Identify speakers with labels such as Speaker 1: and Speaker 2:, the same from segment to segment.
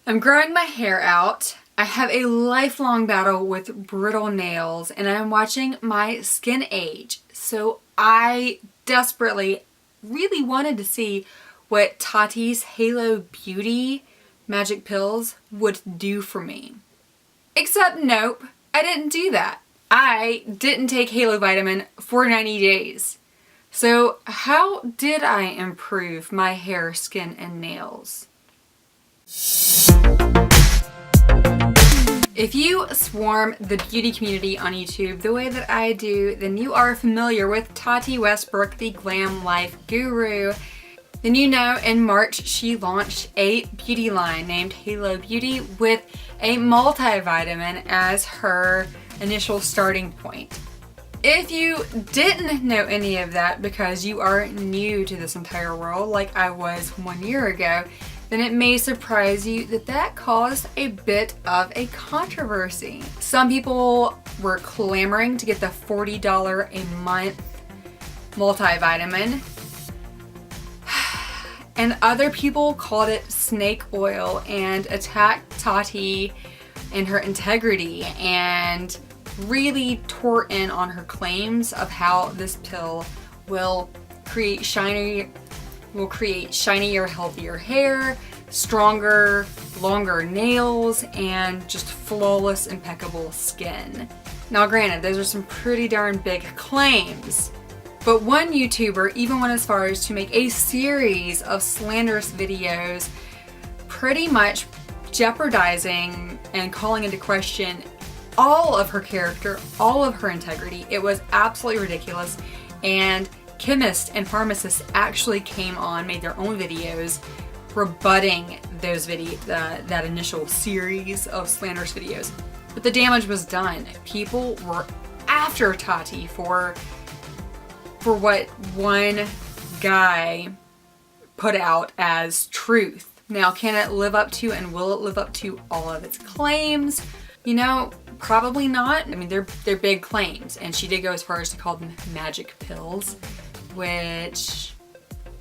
Speaker 1: I'm growing my hair out. I have a lifelong battle with brittle nails and I'm watching my skin age. So I desperately really wanted to see what Tati's Halo Beauty magic pills would do for me. Except nope, I didn't do that. I didn't take Halo Vitamin for 90 days. So how did I improve my hair, skin, and nails? If you swarm the beauty community on YouTube the way that I do, then you are familiar with Tati Westbrook, the Glam Life Guru. Then you know in March she launched a beauty line named Halo Beauty with a multivitamin as her initial starting point. If you didn't know any of that because you are new to this entire world like I was 1 year ago, then it may surprise you that that caused a bit of a controversy. Some people were clamoring to get the $40 a month multivitamin, and other people called it snake oil and attacked Tati and her integrity and really tore in on her claims of how this pill will create shinier, healthier hair, stronger, longer nails, and just flawless, impeccable skin. Now granted, those are some pretty darn big claims, but one YouTuber even went as far as to make a series of slanderous videos pretty much jeopardizing and calling into question all of her character, all of her integrity. It was absolutely ridiculous, and chemists and pharmacists actually came on, made their own videos rebutting those that initial series of slanderous videos. But the damage was done. People were after Tati for what one guy put out as truth. Now, can it live up to and will it live up to all of its claims? You know, probably not. I mean, they're big claims, and she did go as far as to call them magic pills, which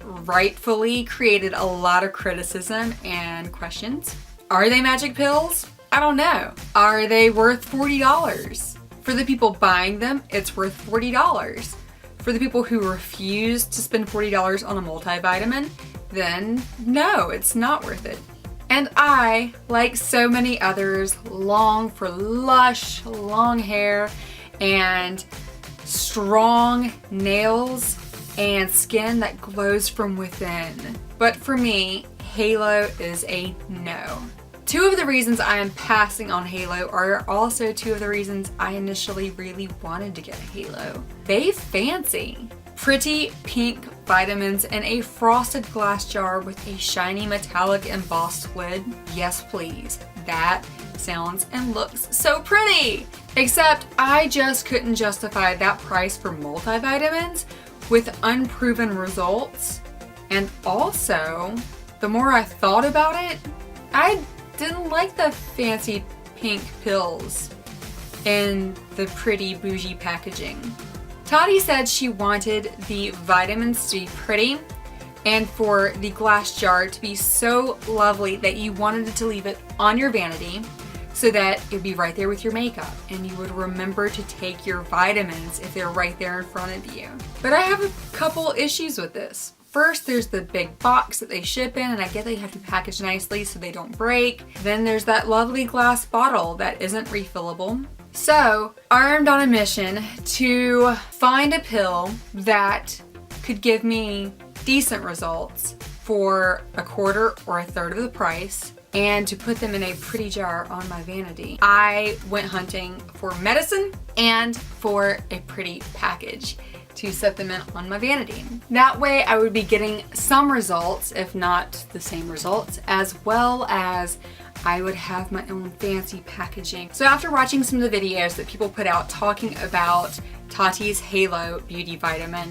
Speaker 1: rightfully created a lot of criticism and questions. Are they magic pills? I don't know. Are they worth $40? For the people buying them, it's worth $40. For the people who refuse to spend $40 on a multivitamin, then no, it's not worth it. And I, like so many others, long for lush, long hair and strong nails and skin that glows from within. But for me, Halo is a no. Two of the reasons I am passing on Halo are also two of the reasons I initially really wanted to get Halo. They fancy. Pretty pink vitamins in a frosted glass jar with a shiny metallic embossed lid. Yes, please. That sounds and looks so pretty. Except I just couldn't justify that price for multivitamins with unproven results. And also, the more I thought about it, I didn't like the fancy pink pills in the pretty bougie packaging. Tati said she wanted the vitamins to be pretty and for the glass jar to be so lovely that you wanted to leave it on your vanity so that it would be right there with your makeup and you would remember to take your vitamins if they're right there in front of you. But I have a couple issues with this. First, there's the big box that they ship in, and I get they have to package nicely so they don't break. Then there's that lovely glass bottle that isn't refillable. So, armed on a mission to find a pill that could give me decent results for a quarter or a third of the price and to put them in a pretty jar on my vanity, I went hunting for medicine and for a pretty package to set them in on my vanity. That way I would be getting some results, if not the same results, as well as I would have my own fancy packaging. So after watching some of the videos that people put out talking about Tati's Halo Beauty Vitamin,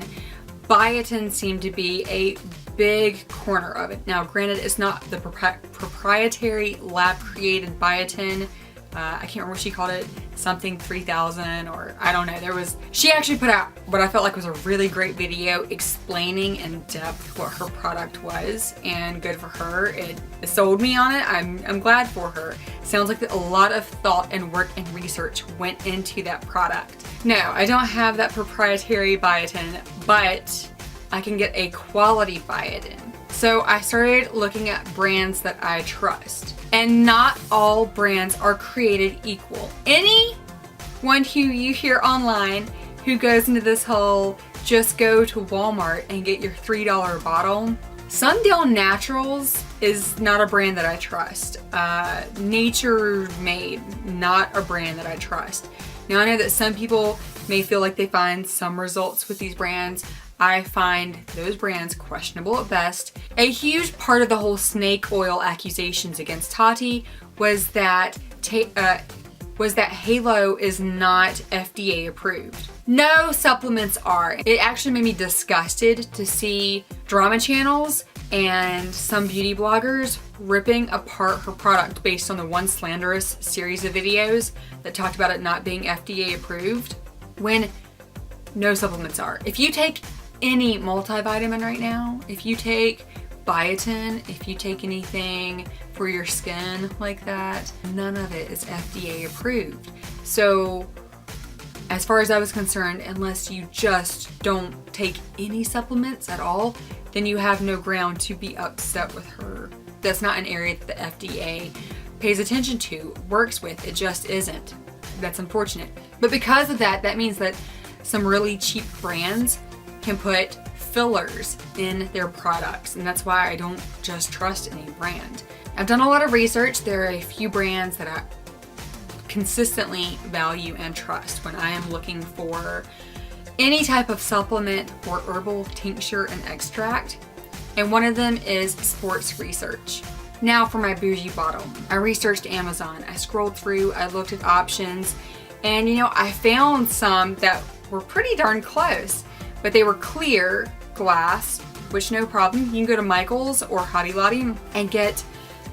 Speaker 1: biotin seemed to be a big corner of it. Now granted, it's not the proprietary lab created biotin. I can't remember what she called it. something 3000, or I don't know. She actually put out what I felt like was a really great video explaining in depth what her product was, and good for her. It sold me on it. I'm glad for her. Sounds like a lot of thought and work and research went into that product. No, I don't have that proprietary biotin, but I can get a quality biotin. So I started looking at brands that I trust. And not all brands are created equal. Anyone who you hear online who goes into this whole just go to Walmart and get your $3 bottle, Sundale Naturals is not a brand that I trust. Nature Made, not a brand that I trust. Now I know that some people may feel like they find some results with these brands. I find those brands questionable at best. A huge part of the whole snake oil accusations against Tati was that Halo is not FDA approved. No supplements are. It actually made me disgusted to see drama channels and some beauty bloggers ripping apart her product based on the one slanderous series of videos that talked about it not being FDA approved, when no supplements are. If you take any multivitamin right now, if you take biotin, if you take anything for your skin like that, none of it is FDA approved. So as far as I was concerned, unless you just don't take any supplements at all, then you have no ground to be upset with her. That's not an area that the FDA pays attention to, works with. It just isn't. That's unfortunate. But because of that, that means that some really cheap brands can put fillers in their products, and that's why I don't just trust any brand. I've done a lot of research. There are a few brands that I consistently value and trust when I am looking for any type of supplement or herbal tincture and extract, and one of them is Sports Research. Now for my bougie bottle, I researched Amazon. I scrolled through, I looked at options, and I found some that were pretty darn close. But they were clear glass, which no problem. You can go to Michael's or Hobby Lobby and get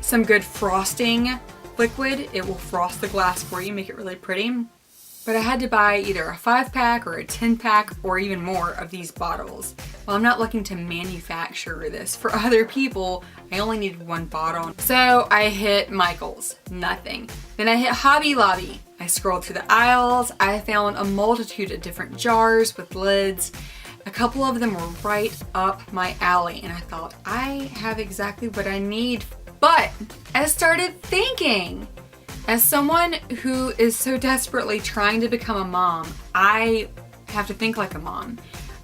Speaker 1: some good frosting liquid. It will frost the glass for you, make it really pretty. But I had to buy either a 5-pack or a 10-pack or even more of these bottles. Well, I'm not looking to manufacture this for other people. I only needed one bottle. So I hit Michael's, nothing. Then I hit Hobby Lobby. I scrolled through the aisles. I found a multitude of different jars with lids. A couple of them were right up my alley, and I thought, I have exactly what I need. But I started thinking, as someone who is so desperately trying to become a mom, I have to think like a mom.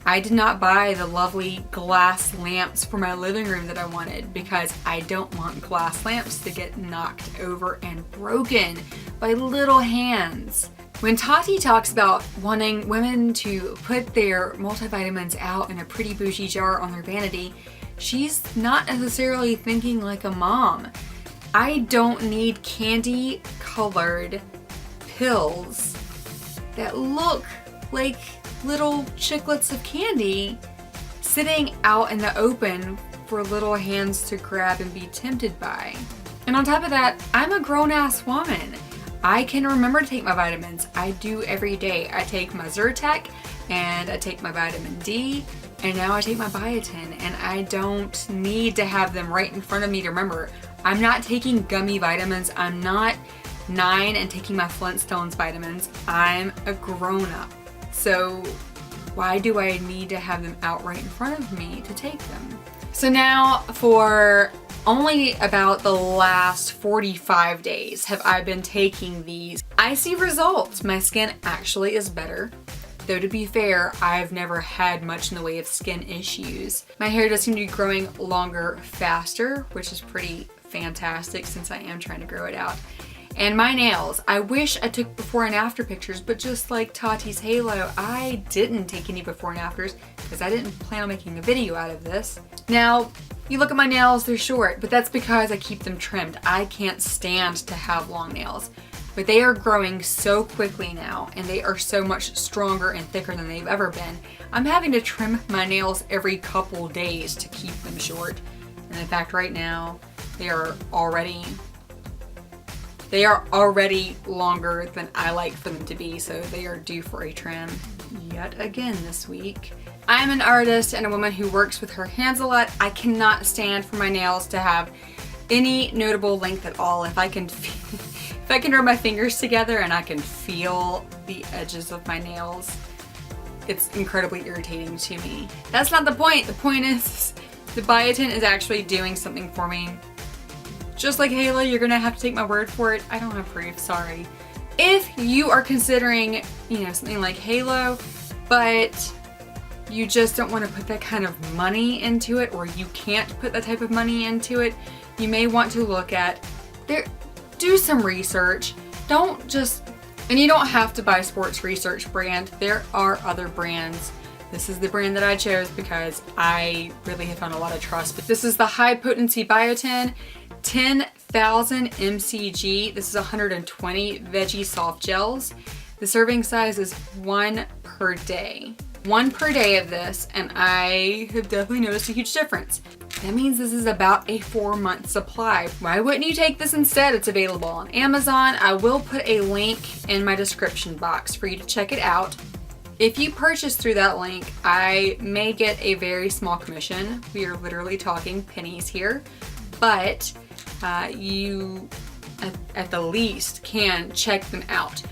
Speaker 1: I did not buy the lovely glass lamps for my living room that I wanted because I don't want glass lamps to get knocked over and broken by little hands. When Tati talks about wanting women to put their multivitamins out in a pretty bougie jar on their vanity, she's not necessarily thinking like a mom. I don't need candy colored pills that look like little chiclets of candy sitting out in the open for little hands to grab and be tempted by. And on top of that, I'm a grown-ass woman. I can remember to take my vitamins. I do every day. I take my Zyrtec and I take my vitamin D, and now I take my biotin, and I don't need to have them right in front of me to remember. I'm not taking gummy vitamins. I'm not 9 and taking my Flintstones vitamins. I'm a grown-up. So why do I need to have them out right in front of me to take them? So now for only about the last 45 days have I been taking these. I see results. My skin actually is better. Though to be fair, I've never had much in the way of skin issues. My hair does seem to be growing longer faster, which is pretty fantastic since I am trying to grow it out. And my nails, I wish I took before and after pictures, but just like Tati's Halo, I didn't take any before and afters because I didn't plan on making a video out of this. Now, you look at my nails, they're short, but that's because I keep them trimmed. I can't stand to have long nails, but they are growing so quickly now, and they are so much stronger and thicker than they've ever been. I'm having to trim my nails every couple days to keep them short. And in fact, right now, they are already They are already longer than I like for them to be, so they are due for a trim yet again this week. I'm an artist and a woman who works with her hands a lot. I cannot stand for my nails to have any notable length at all. If I can rub my fingers together and I can feel the edges of my nails, it's incredibly irritating to me. That's not the point. The point is the biotin is actually doing something for me. Just like Halo, you're gonna have to take my word for it. I don't have proof, sorry. If you are considering, you know, something like Halo, but you just don't want to put that kind of money into it, or you can't put that type of money into it, you may want to look at, do some research. And you don't have to buy Sports Research brand. There are other brands. This is the brand that I chose because I really have found a lot of trust. But this is the high potency biotin, 10,000 mcg. This is 120 veggie soft gels. The serving size is 1 per day. 1 per day of this, and I have definitely noticed a huge difference. That means this is about a 4-month supply. Why wouldn't you take this instead? It's available on Amazon. I will put a link in my description box for you to check it out. If you purchase through that link, I may get a very small commission. We are literally talking pennies here, but you at the least can check them out.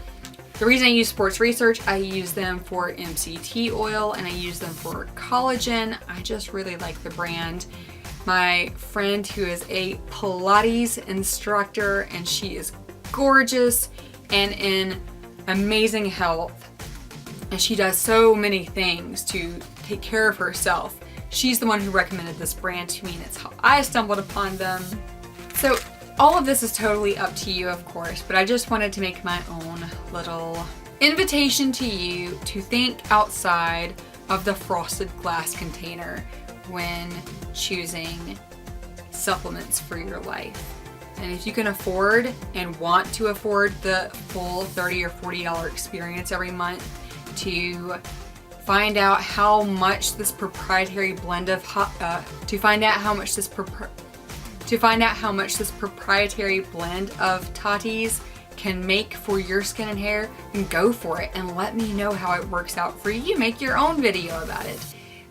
Speaker 1: The reason I use Sports Research, I use them for MCT oil and I use them for collagen. I just really like the brand. My friend who is a Pilates instructor, and she is gorgeous and in amazing health, and she does so many things to take care of herself. She's the one who recommended this brand to me, and it's how I stumbled upon them. So all of this is totally up to you, of course, but I just wanted to make my own little invitation to you to think outside of the frosted glass container when choosing supplements for your life. And if you can afford and want to afford the full $30 or $40 experience every month to find out how much this proprietary blend of proprietary blend of Tati's can make for your skin and hair, then go for it and let me know how it works out for you. Make your own video about it.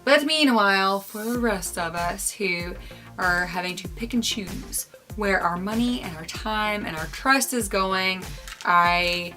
Speaker 1: But meanwhile, for the rest of us who are having to pick and choose where our money and our time and our trust is going, I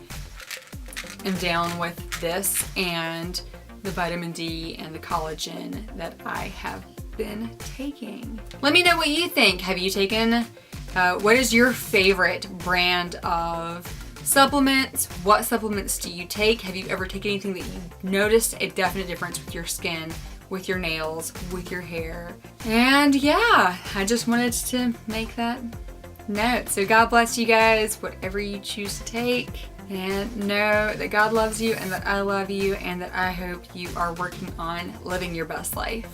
Speaker 1: am down with this and the vitamin D and the collagen that I have been taking. Let me know what you think. Have you taken, what is your favorite brand of supplements? What supplements do you take? Have you ever taken anything that you noticed a definite difference with your skin, with your nails, with your hair? And yeah, I just wanted to make that note. So God bless you guys, whatever you choose to take. And know that God loves you and that I love you and that I hope you are working on living your best life.